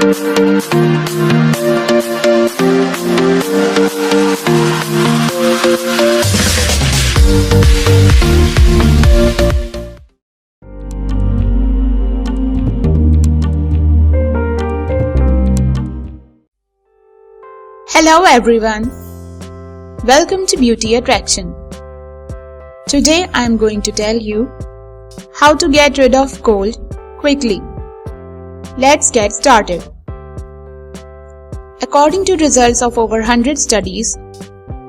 Hello everyone, welcome to Beauty Attraction. Today I am going to tell you how to get rid of cold quickly. Let's get started. According to results of over 100 studies,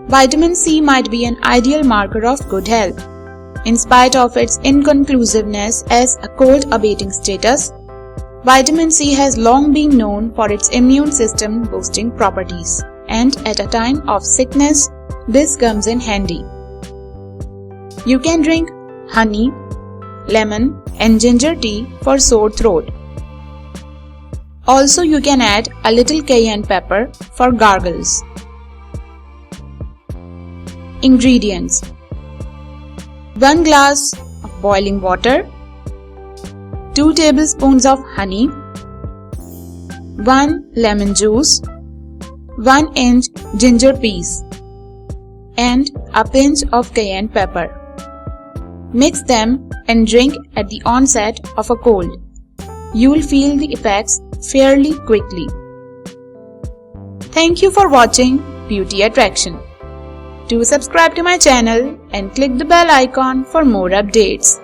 vitamin C might be an ideal marker of good health. In spite of its inconclusiveness as a cold abating status, vitamin C has long been known for its immune system boosting properties. And at a time of sickness, this comes in handy. You can drink honey, lemon and ginger tea for sore throat. Also, you can add a little cayenne pepper for gargles. Ingredients: 1 glass of boiling water, 2 tablespoons of honey, 1 lemon juice, 1 inch ginger piece, and a pinch of cayenne pepper. Mix them and drink at the onset of a cold. You will feel the effects fairly quickly. Thank you for watching Beauty Attraction. Do subscribe to my channel and click the bell icon for more updates.